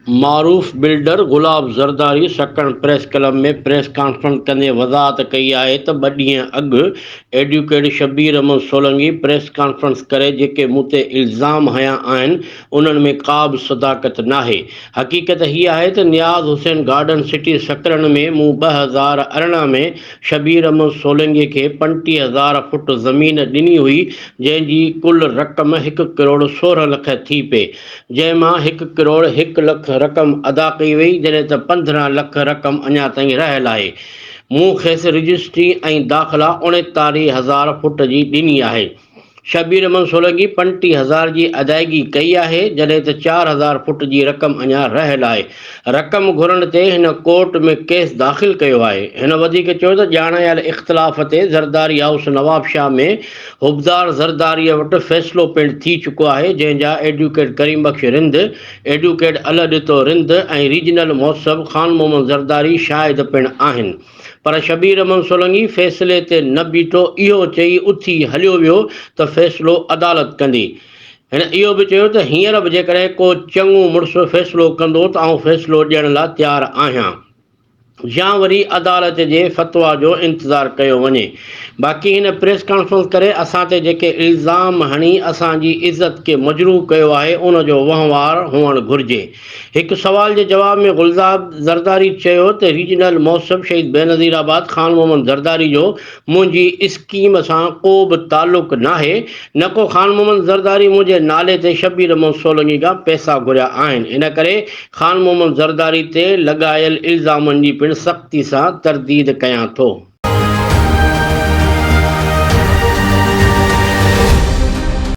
मारूफ़ builder Gulab Zardari सकण press club में press conference कंदे वज़ाहत कई आहे त 2 ॾींहं अॻु advocate Shabbir Ahmed Solanki press conference करे जेके मूं ते इल्ज़ाम हया आहिनि उन्हनि में का बि सदाकत नाहे। हक़ीक़त हीअ आहे त नियाज़ हुसैन गार्डन सिटी सकरन में मूं 2018 में शबीर अहमद सोलंकीअ खे 35,000 फुट ज़मीन ॾिनी हुई, जंहिंजी कुल रक़म 1 करोड़ 16 लख थी पए, जंहिंमां 1 करोड़ 1 लख रक़म अदा कई वई, जॾहिं त 15 लख रक़म अञा ताईं रहियल आहे। मूं खेसि रजिस्ट्री ऐं दाख़िला 39,000 फुट जी ॾिनी आहे। शबीर अहमद सोलंकी 35,000 जी अदायगी कई आहे, जॾहिं त 4,000 फुट जी रक़म अञा रहियल आहे। रक़म घुरण ते हिन कोर्ट में केस दाख़िल कयो आहे। हिन वधीक चयो त ॼाणायल इख़्तिलाफ़ ते ज़रदारी हाउस नवाबशाह में हुबदार ज़रदारीअ वटि फ़ैसिलो पिणु थी चुको आहे, जंहिंजा एडवोकेट करीम बख्श रिंद, एडवोकेट अलॾितो रिंद ऐं रीजनल मुहसिब ख़ान मोहम्मद ज़रदारी शाहिद पिणु आहिनि। पर शबीर अहमद सोलंकी फ़ैसिले ते न बीठो, इहो चई उथी हलियो वियो त फ़ैसिलो अदालत कंदी। हिन इहो बि चयो त हींअर बि जेकॾहिं को चङो मुड़ुसु फ़ैसिलो कंदो त आउं फ़ैसिलो ॾियण लाइ तयारु आहियां या वरी अदालत जे फ़तवा जो इंतज़ारु कयो वञे। बाक़ी हिन प्रेस कॉन्फ्रेंस करे असां ते जेके इल्ज़ाम हणी असांजी इज़त खे मजरूह कयो आहे उनजो वहिंवार हुअणु घुरिजे। हिकु सवाल जे जवाब में गुलज़ार ज़रदारी चयो त रीजनल मौसम शहीद बेनज़ीराबाद ख़ान मोहम्मद ज़रदारी जो मुंहिंजी स्कीम सां को बि ताल्लुक़ नाहे, न को ख़ान मोहम्मद ज़रदारी मुंहिंजे नाले ते शबीर अहमद सोलंकी खां पैसा घुरिया आहिनि। इन करे ख़ान मोहम्मद ज़रदारी ते लॻायल इल्ज़ामनि जी पिणु सख़्ती सां तरदीद कयां थो।